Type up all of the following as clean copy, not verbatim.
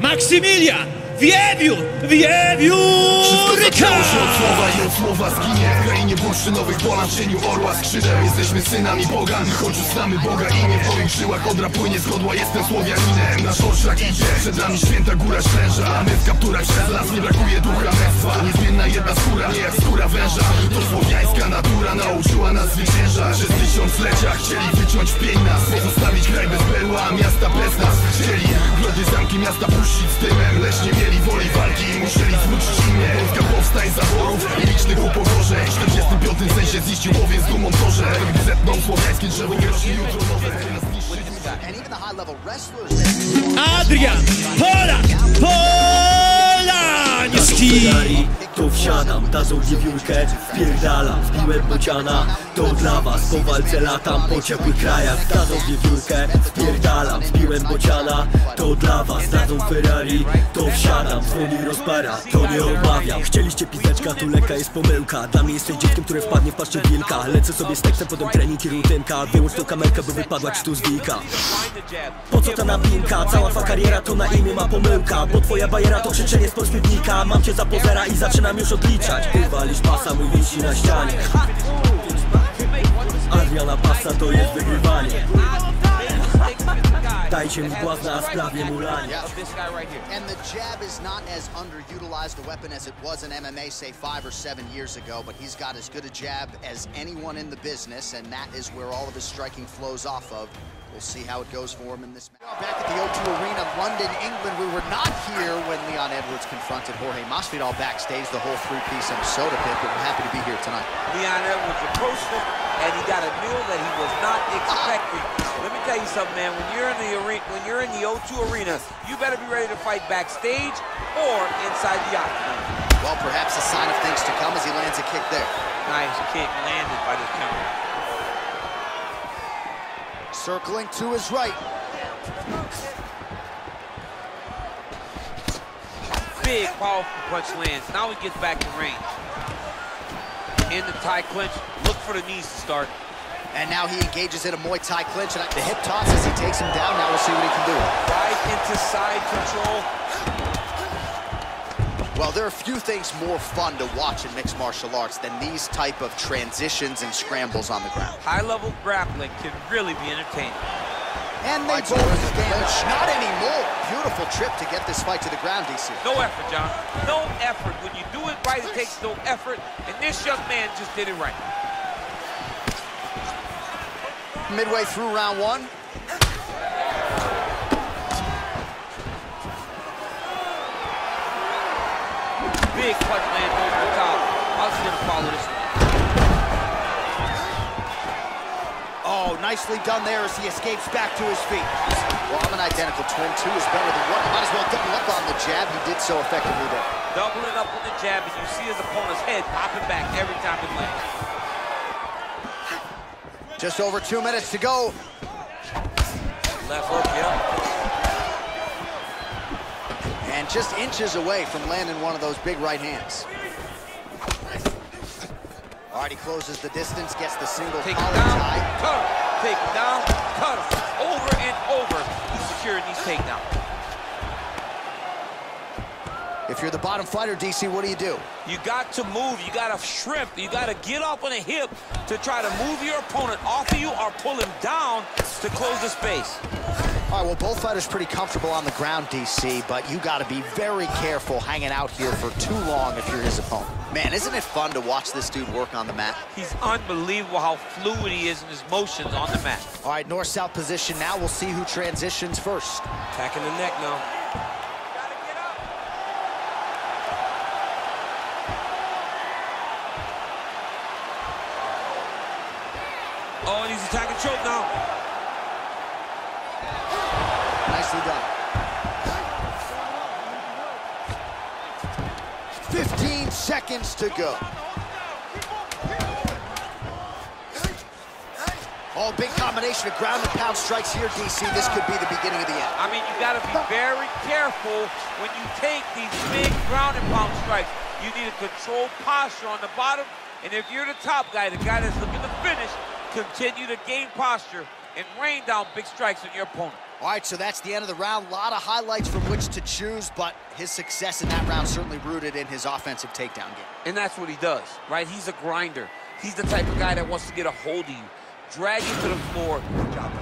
Maksymilian Wiewiór! Wiewiór! Zaczęło się od słowa i od słowa zginie. W krainie bursztynowych polan, w cieniu orła skrzydeł. Jesteśmy synami pogan, choć znamy Boga imię. W moich żyłach odra płynie z godła, jestem Słowianinem. Nasz orszak idzie, przed nami święta góra Ślęża. A my w kapturach przez las, nie brakuje ducha męstwa. Niezmienna jedna skóra, nie jak skóra węża. To słowiańska natura nauczyła nas zwycięża. Przez tysiąclecia chcieli wyciąć w pień nas, pozostawić kraj bez berła, a miasta bez nas. Chcieli grody zamki miasta puścić z dymem, lecz nie mieli woli walki i musieli zwrócić imię. Polska powstań zaborów i licznych upokorzeń. W 45 sensie ziścił owiec z dumą torze. Gdy zetną słowiańskie drzewo, nie rośnie jutro nowe. ADRIAN! Polak! Polański! To wsiadam, dadzą wiewiórkę, wpierdalam, wbiłem bociana. To dla was, po walce latam, po ciepłych krajach. Dadzą wiewiórkę, wpierdalam, wbiłem bociana. To dla was, dadzą Ferrari. To wsiadam, dzwoni rozpara, to nie obawiam. Chcieliście piseczka, tu lekka jest pomyłka. Dla mnie jesteś dzieckiem, które wpadnie w paszczę wilka. Lecę sobie z tekstem, potem trening i rutynka. Wyłącz tą kamerkę, by wypadła ci tu z wilka. Po co ta napinka? Cała twa kariera to na imię ma pomyłka. Bo twoja bajera to krzyczenie z podświetnika. Mam cię za pozera i zaczynam już odliczać. Ty walisz pasa, mój wisi na ścianie. Adriana pasa to jest wygrywanie. Dajcie mi błazna, a sprawię mulanie. And the jab is not as underutilized a weapon as it was in MMA, say 5 or 7 years ago, but he's got as good a jab as anyone in the business, and that is where all of his striking flows off of. We'll see how it goes for him in this match. Back at the O2 Arena, London, England. We were not here when Leon Edwards confronted Jorge Masvidal backstage, the whole three-piece and soda pit, but we're happy to be here tonight. Leon Edwards approached him, and he got a meal that he was not expecting. Let me tell you something, man. When you're in the arena, when you're in the O2 Arena, you better be ready to fight backstage or inside the octagon. Well, perhaps a sign of things to come as he lands a kick there. Nice kick landed by the counter. Circling to his right. Big, powerful punch lands. Now he gets back to range. In the Thai clinch, look for the knees to start. And now he engages in a Muay Thai clinch, and the hip toss as he takes him down. Now we'll see what he can do. Right into side control. Well, there are few things more fun to watch in mixed martial arts than these type of transitions and scrambles on the ground. High-level grappling can really be entertaining. And they both stand up. Not anymore. Beautiful trip to get this fight to the ground, DC. No effort, John. No effort. When you do it right, it takes no effort. And this young man just did it right. Midway through round one. Big punch land over the top. How's he gonna follow this? Oh, nicely done there as he escapes back to his feet. Well, I'm an identical twin. Two is better than one. Might as well double up on the jab. He did so effectively there. Doubling up with the jab, and you see his opponent's head popping back every time it lands. Just over 2 minutes to go. Left hook, yeah. And just inches away from landing one of those big right hands. All right, he closes the distance, gets the single Take collar it down, tie. cut him. Take it down, cut him. Over and over, he's securing these takedowns. If you're the bottom fighter, DC, what do? You got to move, you got to shrimp, you got to get up on a hip to try to move your opponent off of you or pull him down to close the space. All right, well, both fighters pretty comfortable on the ground, DC, but you got to be very careful hanging out here for too long if you're his opponent. Man, isn't it fun to watch this dude work on the mat? He's unbelievable how fluid he is in his motions on the mat. All right, north-south position now. We'll see who transitions first. Attacking the neck now. Oh, and he's attacking choke now. Nicely done. 15 seconds to go. Oh, big combination of ground and pound strikes here, DC. This could be the beginning of the end. I mean, you got to be very careful when you take these big ground and pound strikes. You need a controlled posture on the bottom, and if you're the top guy, the guy that's looking to finish, continue to gain posture and rain down big strikes on your opponent. All right, so that's the end of the round. A lot of highlights from which to choose, but his success in that round certainly rooted in his offensive takedown game. And that's what he does, right? He's a grinder. He's the type of guy that wants to get a hold of you, drag you to the floor.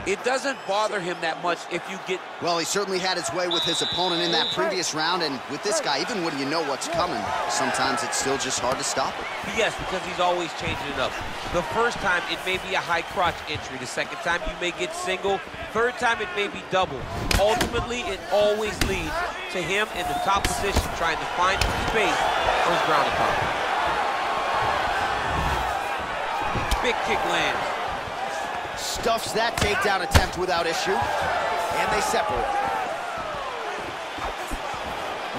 It doesn't bother him that much if you get... Well, he certainly had his way with his opponent in that previous round, and with this guy, even when you know what's coming, sometimes it's still just hard to stop it. Yes, because he's always changing it up. The first time, it may be a high crotch entry. The second time, you may get single. Third time, it may be double. Ultimately, it always leads to him in the top position, trying to find space for his ground and pound. Big kick lands. Stuffs that takedown attempt without issue, and they separate.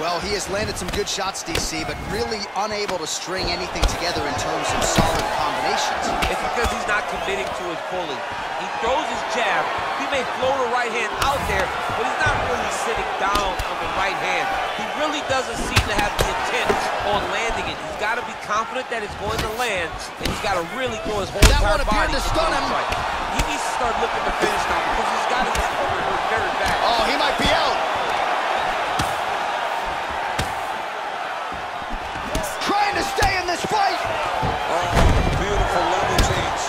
Well, he has landed some good shots, DC, but really unable to string anything together in terms of solid combinations. It's because he's not committing to his pulling. He throws his jab. He may float a right hand out there, but he's not really sitting down on the right hand. He really doesn't seem to have the intent on landing it. He's got to be confident that it's going to land, and he's got to really throw his whole entire body to stun him. He needs to start looking to finish now because he's got his opponent hurt very bad. Oh, he might be out. Trying to stay in this fight. Oh, beautiful level change.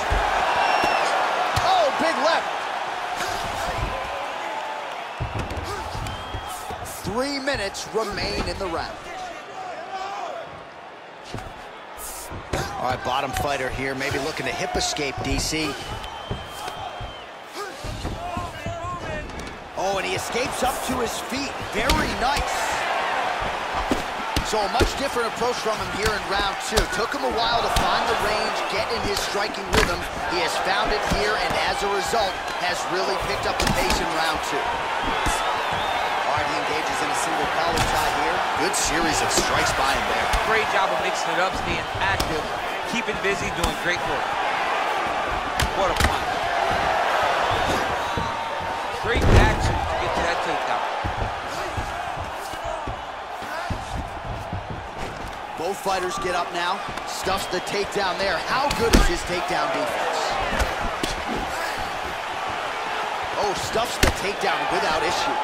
Oh, big left. 3 minutes remain in the round. All right, bottom fighter here, maybe looking to hip escape, DC. Oh, and he escapes up to his feet. Very nice. So a much different approach from him here in round 2. Took him a while to find the range, get in his striking rhythm. He has found it here, and as a result, has really picked up the pace in round 2. All right, he engages in a single collar tie here. Good series of strikes by him there. Great job of mixing it up, staying active, keeping busy, doing great work. What a punch. Great action to get to that takedown. Both fighters get up now. Stuffs the takedown there. How good is his takedown defense? Oh, stuffs the takedown without issue.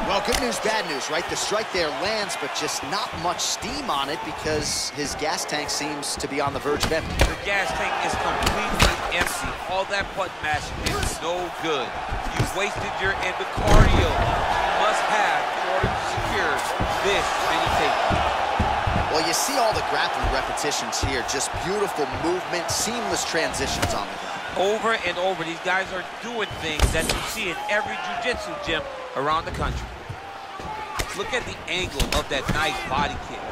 Well, good news, bad news, right? The strike there lands, but just not much steam on it because his gas tank seems to be on the verge of empty. The gas tank is completely empty. All that button mashing is no good. You've wasted your endocardio you must have in order to secure this many takedowns. Well, you see all the grappling repetitions here. Just beautiful movement, seamless transitions on the ground. Over and over, these guys are doing things that you see in every jiu-jitsu gym around the country. Look at the angle of that nice body kick.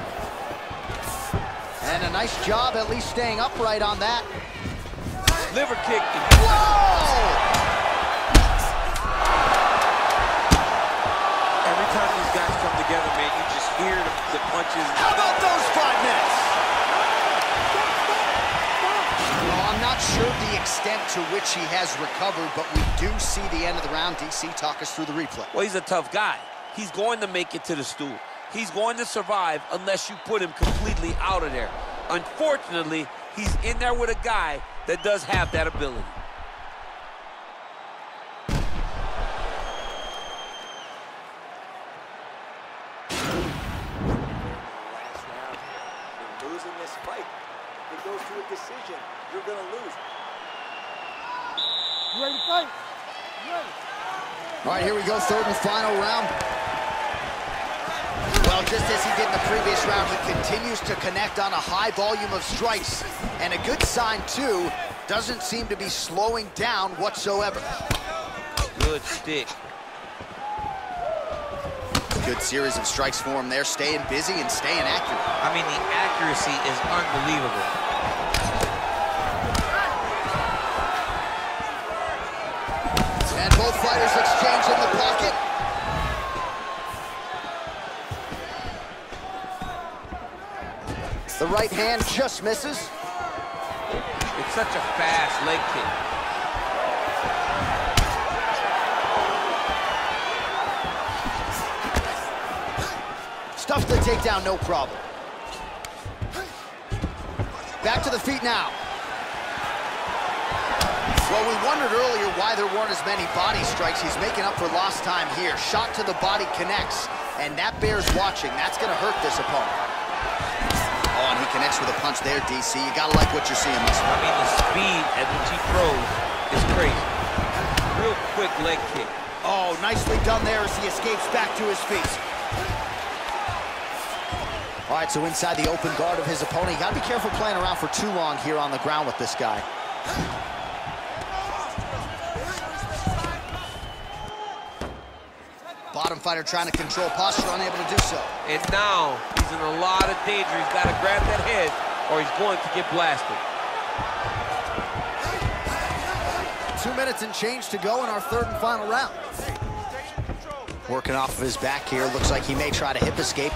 And a nice job at least staying upright on that. Liver kick. Whoa! Every time these guys come together, man, you just hear the punches. How about those 5 minutes? Well, I'm not sure the extent to which he has recovered, but we do see the end of the round. DC, talk us through the replay. Well, he's a tough guy. He's going to make it to the stool. He's going to survive unless you put him completely out of there. Unfortunately, he's in there with a guy that does have that ability. Last round, you're losing this fight. If it goes to a decision, you're going to lose. You ready to fight? You ready? All right, here we go, third and final round. Well, just as he did in the previous round, he continues to connect on a high volume of strikes. And a good sign, too, doesn't seem to be slowing down whatsoever. Good stick. Good series of strikes for him there, staying busy and staying accurate. I mean, the accuracy is unbelievable. And both fighters exchange in the pocket. The right hand just misses. It's such a fast leg kick. Stuffs the takedown, no problem. Back to the feet now. Well, we wondered earlier why there weren't as many body strikes. He's making up for lost time here. Shot to the body connects, and that bears watching. That's going to hurt this opponent. Oh, and he connects with a punch there, DC. You got to like what you're seeing this one. I mean, the speed at which he throws is crazy. Real quick leg kick. Oh, nicely done there as he escapes back to his feet. All right, so inside the open guard of his opponent. You got to be careful playing around for too long here on the ground with this guy. Bottom fighter trying to control posture, unable to do so. And now he's in a lot of danger. He's got to grab that head or he's going to get blasted. 2 minutes and change to go in our third and final round. Working off of his back here. Looks like he may try to hip escape.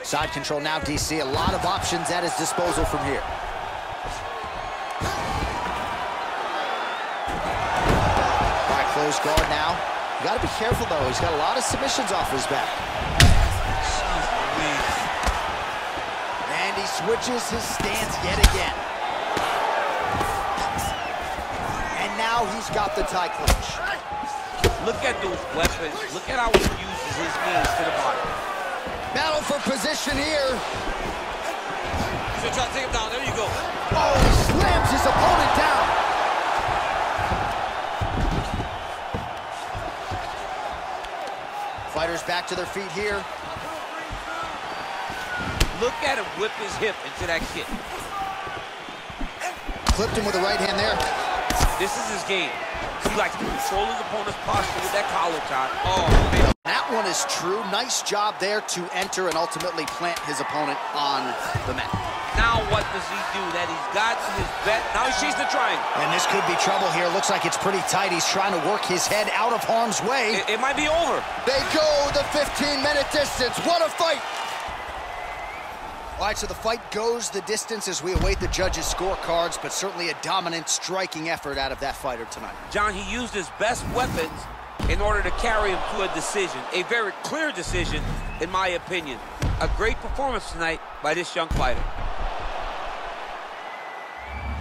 Side control now, DC. A lot of options at his disposal from here. All right, close guard now. You got to be careful, though. He's got a lot of submissions off his back. And he switches his stance yet again. And now he's got the tie clinch. Look at those weapons. Look at how he uses his knees to the body. Battle for position here. He's gonna try to take him down. There you go. Oh, he slams his opponent down. Fighters back to their feet here. Look at him whip his hip into that kick. Clipped him with the right hand there. This is his game. He likes to control his opponent's posture with that collar tie. Oh, man. That one is true. Nice job there to enter and ultimately plant his opponent on the mat. Now what does he do? That he's got his bet. Now he's chasing the triangle. And this could be trouble here. Looks like it's pretty tight. He's trying to work his head out of harm's way. It might be over. They go the 15-minute distance. What a fight! All right, so the fight goes the distance as we await the judges' scorecards, but certainly a dominant striking effort out of that fighter tonight. John, he used his best weapons in order to carry him to a decision. A very clear decision, in my opinion. A great performance tonight by this young fighter.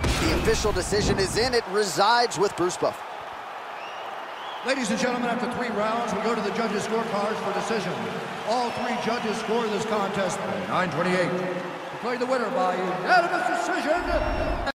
The official decision is in. It resides with Bruce Buffer. Ladies and gentlemen, after 3 rounds, we go to the judges' scorecards for decision. All 3 judges score this contest 9-28. Declared the winner by unanimous decision.